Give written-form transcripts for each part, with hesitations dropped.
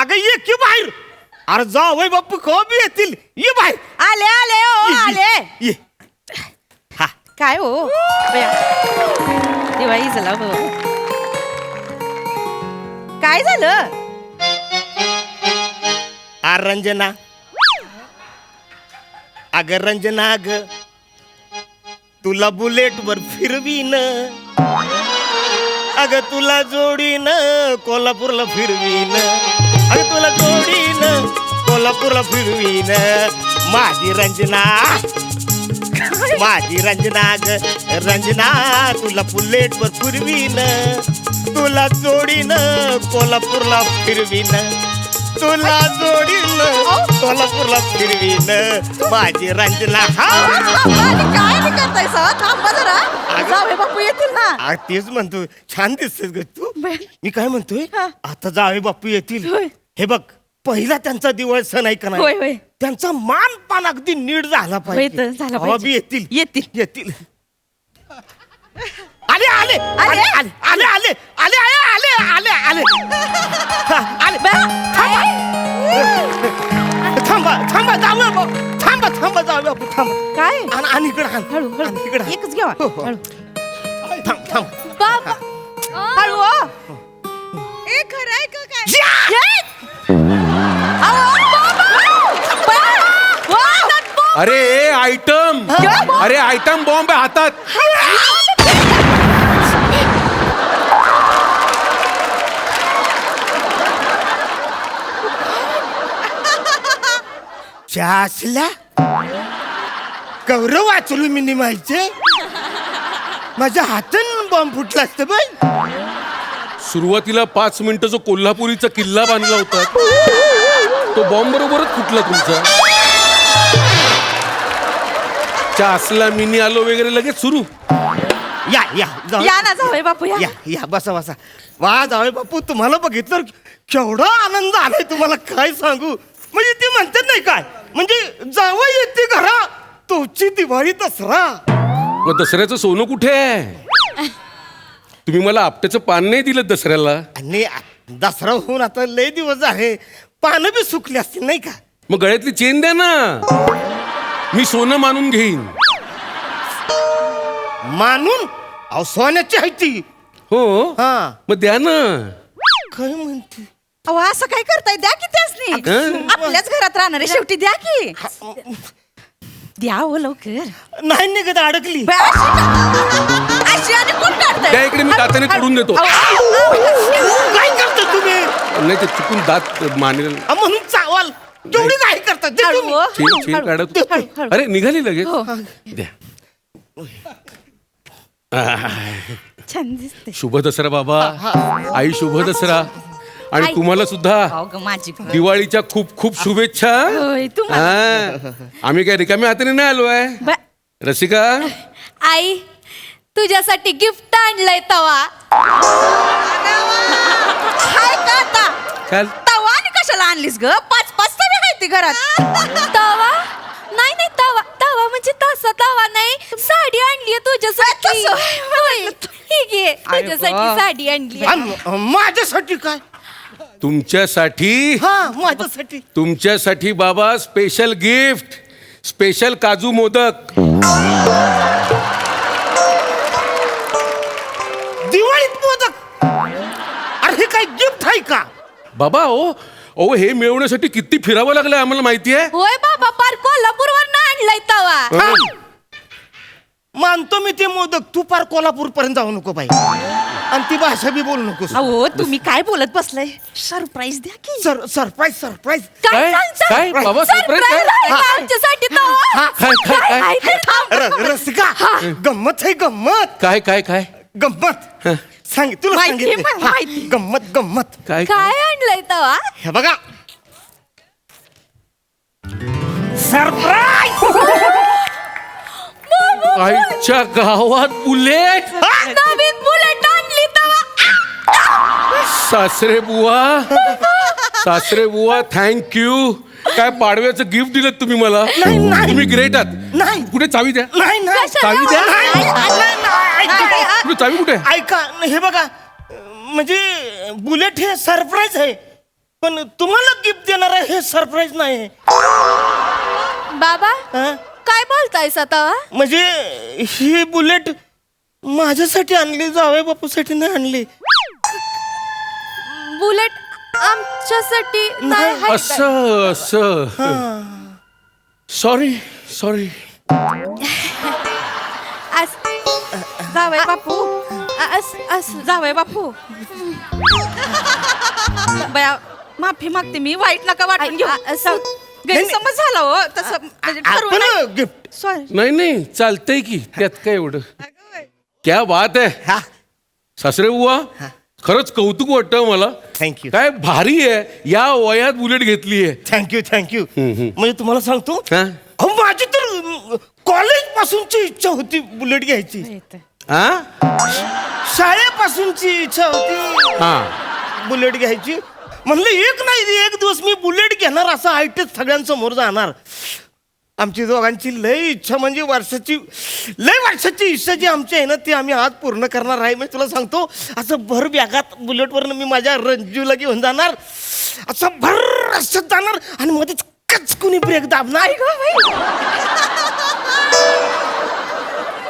अगं ये की बाहेर. अरे जावई बापू कधी येतील, ये बाहेर. आले आले ओ आले. ये हा काय हो दिवाळी झाला हो. काय झालं? रंजना. अगं रंजना ग तुला बुलेटवर फिरवीन, अगं तुला जोडीन कोल्हापूरला फिरवीन, अगं तुला जोडीन कोल्हापूरला फिरवीन. माझी रंजना, माझी रंजना ग रंजना तुला बुलेटवर फिरवीन, तुला जोडीन कोल्हापूरला फिरवीन, तुला जोडीन कोल्हापूरला फिरवीन. माझी रंजना. काय करताय थांबा जरा. जावे बापू येतील ना. तेच म्हणतो छान दिसतेस ग तू. मी काय म्हणतोय हा. आता जावे बापू येतील. होय. हे बघ पहिला त्यांचा दिवाळी सण आहे का होय, नाही, होय. त्यांचा मान पान अगदी नीट झाला होय पाहिजे. तर, झाला तेव्हा पाहिजे. बी येतील येतील. येतील. आले आले आले आले आले आले आले आले आले आले हा, आले. थांबा थांबा जाऊया बापू, थांबा थांबा जाऊया बापू, थांबा. काय? आणि इकडे हाण, हळू आणि इकडे हळू हाण. एकच घ्या. हो, हो. हळू थांब थांब. बाबा हळू हो. ए खरं आहे का काय? अरे आयटम, अरे आयटम बॉम्ब आहे हातात. असल्या गौरव वाचलो मी निमायचे. माझ्या हातून बॉम्ब फुटला असतं बाई. सुरुवातीला 5 मिनिटं जो कोल्हापुरीचा किल्ला बांधला होता तो बॉम्ब बरोबरच फुटला तुमचा. असला मिनी आलो वगैरे लगेच सुरू. या या जाऊ या ना जावई बापू या. या या बसा बसा. वा जावई बापू तुम्हाला बघितलं केवढा आनंद आलाय तुम्हाला काय सांगू. म्हणजे ती म्हणतात नाही काय, म्हणजे जावई येते घरा तोची दिवाळी दसरा. मग दसऱ्याचं सोनं कुठे आहे? तुम्ही मला आपट्याचं पान नाही दिलं दसऱ्याला. आणि दसरा होऊन आता लय दिवस झाले, पानं बी सुकली असतील नाही का. मग गळ्यातली चेन द्या ना, मी सोनं मानून घेईन. मानून अहो सोन्याची आहे ती. हो हा मग द्या ना. काय म्हणते. अहो असं काय करताय? द्या की त्यासनी. हं? आपल्याच घरात राहणार आहे शेवटी. द्या की. द्या हो लवकर. नाही निघत अडकली. अशी आणि कोण काढतंय? त्या इकडे मी दाताने तोडून देतो. काय करता तुम्ही. नाही ते चुकून दात मानेल. म्हणून चावाल तेवढी काय करता ते हळू तुम्ही. हो. चेन हळू, काढत. हळू, हळू. अरे निघाली लगेच. हो. द्या. छान दिसते. शुभ दसरा बाबा. आई शुभ दसरा. आणि आई. तुम्हाला सुद्धा अहो ग माझी बहीण. दिवाळीच्या खूप खूप शुभेच्छा. होय, तुम्हाला. हा. आम्ही काय रिकाम्या हाताने नाही आलोय. रसिका आई तुझ्यासाठी गिफ्ट आणलंय तवा. हाय का आता? काल तवा आणि कशाला आणलीस ग? 5-5 तवे आहेत ती घरात. तवा नाही नाही तवा तवा म्हणजे तसा तवा नाही. साडी आणलीये तुझ्यासाठी. होय. ही घे तुझ्यासाठी साडी आणली. माझ्यासाठी काय. तुमच्यासाठी हा माझ्यासाठी. तुमच्यासाठी बाबा स्पेशल गिफ्ट. स्पेशल काजू मोदक. दिवाळीत मोदक. अरे हे काय गिफ्ट आहे का. बाबा ओ हे मिळवण्यासाठी किती फिरावं लागलं आम्हाला माहिती आहे. होय बाबा पार कोल्हापूरवरनं आणलाय तवा. मानतो मी ते मोदक. तू पार कोल्हापूर पर्यंत जाऊ नको बाई, आणि ती भाषा बी बोलू नकोस. अहो तुम्ही काय बोलत बसलाय? सरप्राईज द्या की. Surprise surprise. काय काय बाबा सरप्राईज Surprise काय? आहे का आमच्यासाठी तवा? काय काय ते थांब. रसिका गंमत आहे गंमत. काय काय काय गंमत सांग तुला माहिती आहे, सांगितलं. माहिती. हा, गंमत गंमत. काय काय आणलंय तवा? हे बघा सरप्राईज. आईच्या गावात बुलेट. नवीन बुलेट आणली तवा. सासरे बुवा थँक्यू. काय पाडव्याचं गिफ्ट दिलं तुम्ही मला. नाही. तुम्ही ग्रेट आहात. नाही. कुठे चावी द्या. नाही नाही चावी द्या. ऐका. कुठे चावी कुठे. ऐका हे बघा म्हणजे बुलेट हे सरप्राईज आहे, पण तुम्हाला गिफ्ट देणार आहे हे सरप्राईज नाही. बाबा हा? काय बोलतायस आता? म्हणजे ही बुलेट माझ्यासाठी आणली, जावई बापूसाठी नाही आणली. बुलेट आमच्यासाठी नाही आहे काय? असं सॉरी सॉरी. जावई बापू जावई बापू बया माफी मागते मी, वाईट नका वाटून घेऊ. गैरसमज झाला हो तसं म्हणजे ठरवून नाही. आपण गिफ्ट Sorry. नाही चालतंय की, त्यात काय एवढं. क्या बात आहे हा सासरे बुवा, खरंच कौतुक वाटतं मला. थँक्यू काय भारी आहे, या वयात बुलेट घेतली आहे. थँक्यू. म्हणजे तुम्हाला सांगतो, हा? अहो माझी तर कॉलेज पासूनची इच्छा होती बुलेट घ्यायची. हा? शाळेपासूनची इच्छा होती हा. बुलेट घ्यायची. म्हणलं एक नाही एक दिवस मी बुलेट घेणार, असं आयटेच सगळ्यांसमोर जाणार. आमची दोघांची लय इच्छा, म्हणजे लय वर्षाची इच्छा जी आमची आहे ना, ती आम्ही आज पूर्ण करणार आहे. मी तुला सांगतो, असं भर बॅगात बुलेटवरनं मी माझ्या रंजूला घेऊन जाणार, असं भर रस्त्यात जाणार आणि मध्येच कचकुनी ब्रेक दाबणार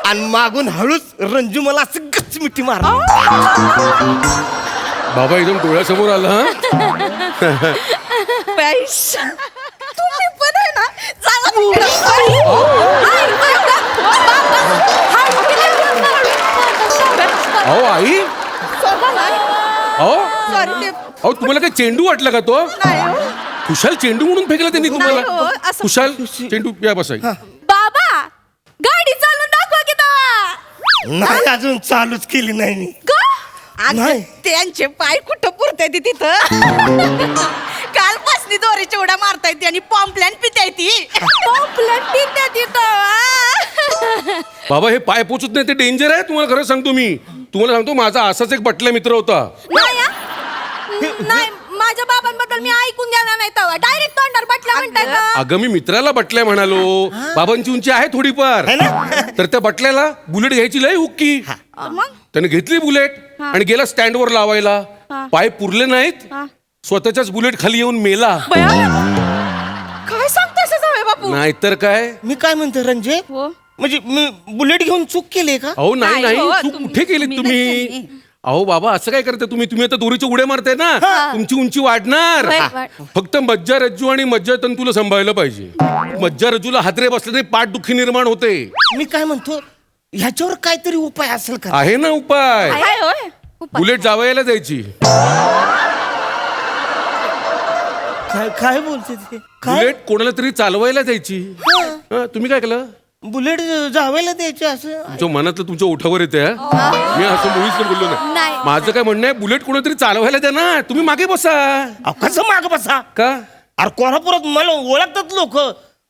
आणि मागून हळूच रंजू मला असं गच मिठी मार. बाबा एकदम डोळ्यासमोर आला. हा? पैश. तुम्ही पण आहे ना, जावा तिकडं. अहो आई, अहो Sorry, ते अहो तुम्हाला काय चेंडू वाटला का तो? नाही हो. खुशाल चेंडू म्हणून फेकला त्यांनी नाही हो, तुम्हाला. असं- खुशाल चेंडू या बसाय. बाबा गाडी चालून दाखवा की तेव्हा. नाही अजून चालूच केली नाही मी. अगं, नाही. त्यांचे पाय कुठं पुरताय ती तिथं. कालपासनी दोरीच्या उड्या मारता येते आणि पॉम्पलॅन पिता येते. बाबा हे पाय पोचत नाही, ते डेंजर आहे. तुम्हाला खरं सांगतो मी. तुम्हाला सांगतो, माझा असाच एक बटल्या मित्र होता. नाही हा? नाही माझ्या बाबांबद्दल मी ऐकून घेणार नाही तेव्हा. डायरेक्ट तोंडावर बटला म्हणताय का? अगं मी मित्राला बटल्या म्हणालो. बाबांची उंची आहे थोडीफार, है ना? तर त्या बटल्याला बुलेट घ्यायची लय हुक्की. मग त्याने घेतली बुलेट आणि गेला स्टँडवर लावायला. पाय पुरले नाहीत, स्वतःच्याच बुलेट खाली येऊन मेला. बया, काय सांगताय जावे बापू? नाहीतर काय. मी काय म्हणतो रंजे, हो. म्हणजे मी बुलेट घेऊन चूक केली का? अहो नाही नाही नाही, हो, तू तुम्ही- कुठे केलीत तुम्ही तुम्ही? अहो बाबा असं काय करताय तुम्ही? तुम्ही आता दोरीच्या उड्या मारताय ना, तुमची उंची वाढणार. फक्त मज्जा रज्जू आणि मज्जा तंतूला सांभाळलं पाहिजे. मज्जा रज्जूला हादरे बसले तरी पाठदुखी निर्माण होते. मी काय म्हणतो, ह्याच्यावर काहीतरी उपाय असेल का? आहे ना उपाय. काय होय? बुलेट जावयाला द्यायची. काय काय बोलते ते? काय बुलेट कोणाला तरी चालवायला द्यायची. हा, तुम्ही काय केलं? बुलेट जावायला द्यायचे असं? तुमच्या मनातलं तुमच्या ओठावर येते. हा? मी असं मुळीच बोललो नाही. नाही. माझं काय म्हणणं आहे, बुलेट कोणाला तरी चालवायला द्या ना. तुम्ही मागे बसा. अहो, कसं माग बसा? का? अरे कोल्हापुरात मला ओळखतात लोक.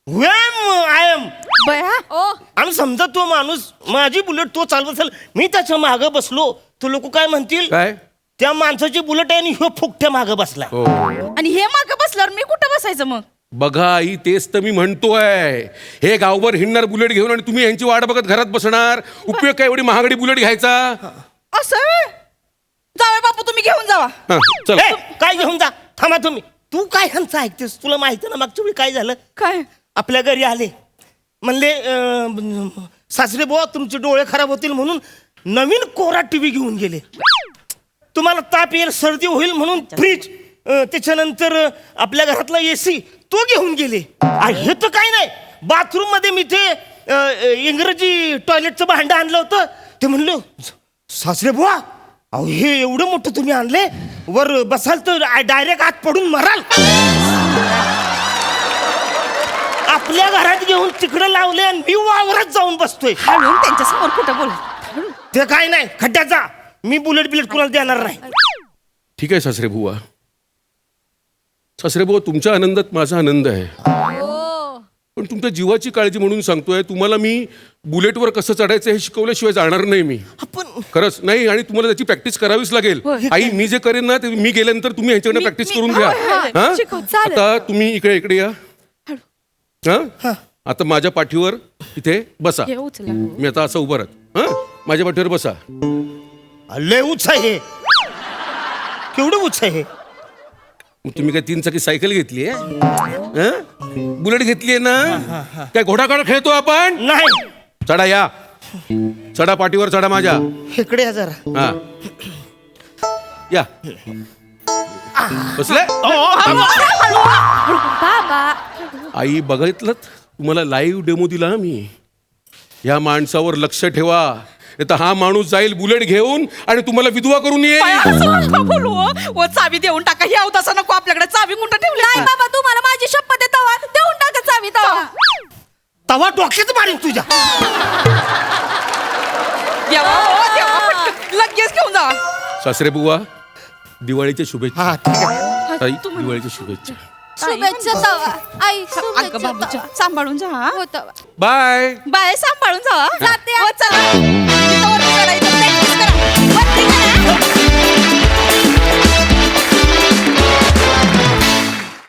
आय एम बया, ओ आणि समजा तो माणूस माझी बुलेट तो चालवत असेल, मी त्याच्या मागं बसलो, तो लोक काय म्हणतील? काय? त्या माणसाची बुलेट आहे आणि ह्यो फुकट्या मागं बसला. हो आणि हे मागं बसल्यावर मी कुठं बसायचं मग? बघा आई, तेच तर मी म्हणतोय. हे गावभर हिंडणार बुलेट घेऊन आणि तुम्ही यांची वाट बघत घरात बसणार. उपयोग काय एवढी महागडी बुलेट घ्यायचा? असं व्हय? जावे बापू तुम्ही घेऊन जावा. हा, चल. ए, काय घेऊन जा? थांबा तुम्ही. तू काय ह्यांचं ऐकतेस? तुला माहिती ना मागच्या वेळी काय झालं? काय? आपल्या घरी आले, म्हणले सासरे बुवा तुमचे डोळे खराब होतील म्हणून नवीन कोरा टीव्ही घेऊन गेले. तुम्हाला ताप येईल, सर्दी होईल म्हणून फ्रीज, त्याच्यानंतर आपल्या घरातला एसी तो घेऊन गेले. हे तर काय नाही, बाथरूम मध्ये मी ते इंग्रजी टॉयलेटचं भांडं आणलं होतं. ते म्हणलं सासरे बुवा, अहो हे एवढं मोठं तुम्ही आणले, वर बसाल तर डायरेक्ट आत पडून मराल. आपल्या घरात घेऊन तिकडं लावले आणि मी वावरात जाऊन बसतोय. हळून त्यांच्या समोर कुठं बोल. ते काय नाही, खड्ड्यात जा. मी बुलेट कुणाला देणार नाही. ठीक आहे सासरे बुवा. सासरे बुवा, तुमच्या आनंदात माझा आनंद आहे. पण तुमच्या जीवाची काळजी म्हणून सांगतोय, तुम्हाला मी बुलेटवर कसं चढायचं हे शिकवल्याशिवाय जाणार नाही मी. आपण खरंच नाही. आणि तुम्हाला त्याची प्रॅक्टिस करावीच लागेल. आई, मी जे करेन ना ते मी गेल्यानंतर तुम्ही ह्याच्याकडे प्रॅक्टिस करून घ्या. हा? चालेल. आता तुम्ही इकडे इकडे या. हा? आता माझ्या पाठीवर इथे बसा. मी आता असं उभं राहत. हा, माझ्या पाठीवर बसा. लय उच्च आहे, केवढं उच्च आहे. तुम्ही काय 3 चाकी सायकल घेतली आहे? बुलेट घेतलीये ना? काय घोडागाडा खेळतो आपण? नाही चढा या, चढा पाठीवर चढा माझ्या. इकडे या जरा. हा या बसले. बाबा आई बघितलं तुम्हाला लाईव्ह डेमो दिला ना मी. या माणसावर लक्ष ठेवा, नाही तर हा माणूस जाईल बुलेट घेऊन आणि तुम्हाला विधवा करून येईल. असं नका बोलू हो. ओ, चावी देऊन टाका. हे अवतासा नको आपल्याकडे. चावी कुठं ठेवली? नाही बाबा तुम्हाला माझी शपथ आहे तवा देऊन टाका चावी तवा. तवा डोक्यात मारीन तुझ्या. देवा, ओ, देवा, पटकन लगेच घेऊन जा. सासरे बुवा, दिवाळीच्या शुभेच्छा. हा ठीक आहे. ताई, दिवाळीच्या शुभेच्छा. शुभेच्छा तवा आई अगं शुभेच्छा बाबूच्या तवा. सांभाळून जा. हो तवा बाय. बाय, सांभाळून जा. जाते. हो, चला.